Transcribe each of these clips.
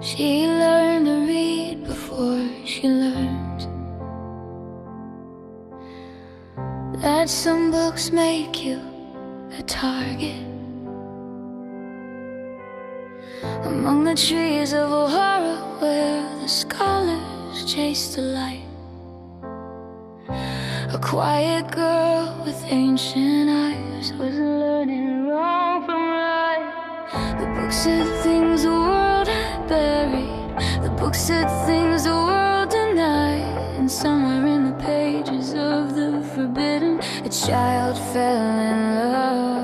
She learned to read before she learned that some books make you a target. Among the trees of Ohara, where the scholars chase the light, a quiet girl with ancient eyes was learning wrong from right. The book said things the world had buried, the book said things the world denied, and somewhere in the pages of the forbidden, a child fell in love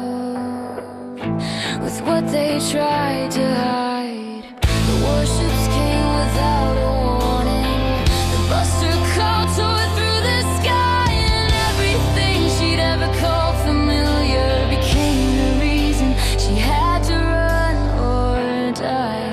with what they tried to hide. The warships came without a warning, the buster call tore through the sky, and everything she'd ever called familiar became the reason she had to run or die.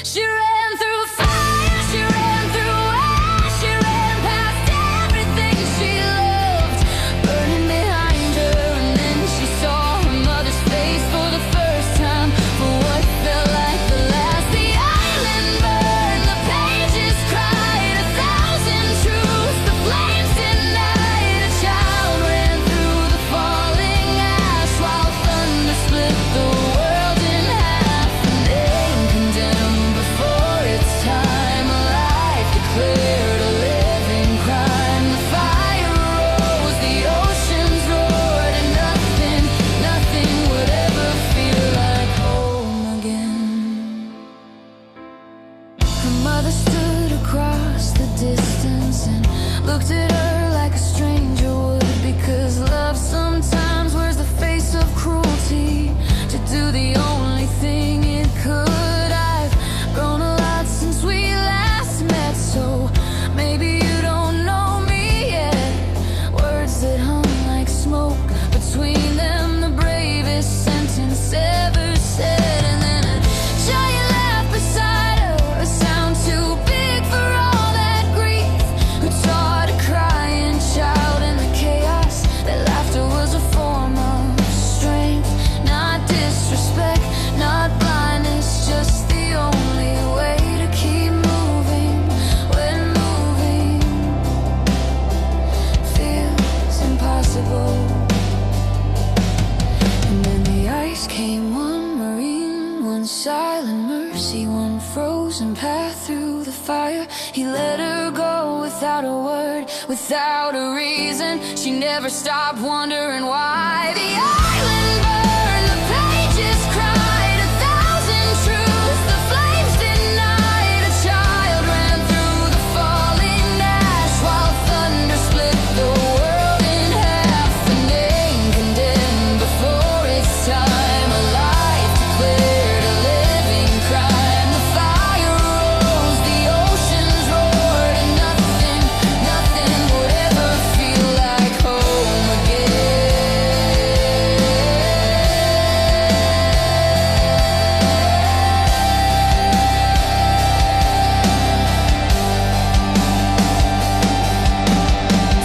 She ran through fire, she ran through ash, she ran past everything she loved, burning behind her, and then she saw her mother's face for the first time, for what felt like the last. The island burned, the pages cried, 1,000 truths, the flames denied. A child ran through the falling ash, while thunder split the world in half, a name condemned before its time, a life declared a living crime. The fire rose, the oceans roared, and nothing would ever feel like home again. Her mother stood across the distance and looked at her like a stranger would, because love sometimes wears the face of cruelty to do the only thing it could. I've grown a lot since we last met, so maybe you don't know me yet. Words that hung like smoke, between them the bravest sentence ever said, and then a giant laugh beside her, a sound too big for all that grief, who taught a crying child in the chaos that laughter was a form of strength, not disrespect, not blindness, just the only way to keep moving when moving feels impossible. And then the ice came, one marine, one silent mercy, one frozen path through the fire. He let her go without a word, without a reason. She never stopped wondering why. The island burned, the pages cried, 1,000 truths, the flames denied. A child ran through the falling ash, while thunder split the world in half, a name condemned before its time, a life declared a living crime. The fire rose, the oceans roared, and nothing would ever feel like home again.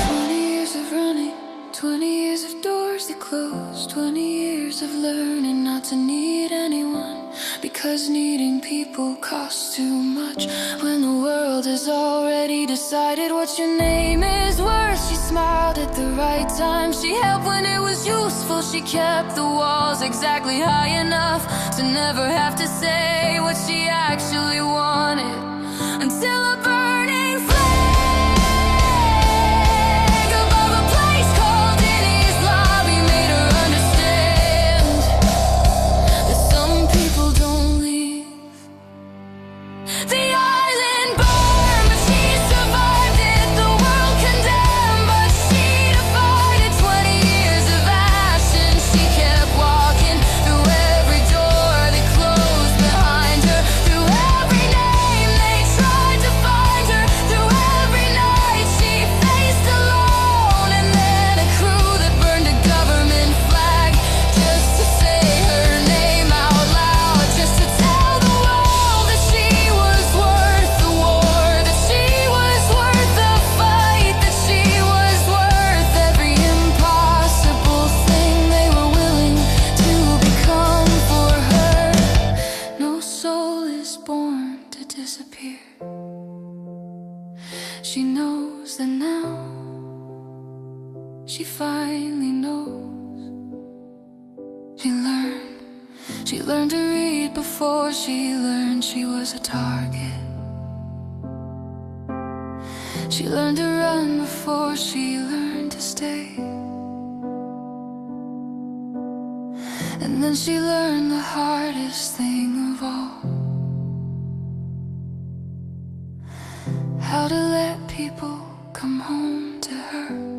20 years of running, 20 years of doors that closed, 20 years of learning not to need anyone, because needing people costs too much when the world has already decided what your name is worth. She smiled at the right time, she helped when it was useful, she kept the walls exactly high enough to never have to say what she actually wanted, until a burning flag above a place called Denny's lobby made her understand that some people don't leave. The island burned, but she survived it. The world condemned, but she defied it. 20 years of ash, and she kept walking through every door that closed behind her, through every name disappear. She knows that now, she finally knows. She learned to read before she learned she was a target. She learned to run before she learned to stay. And then she learned the hardest thing of all, how to let people come home to her.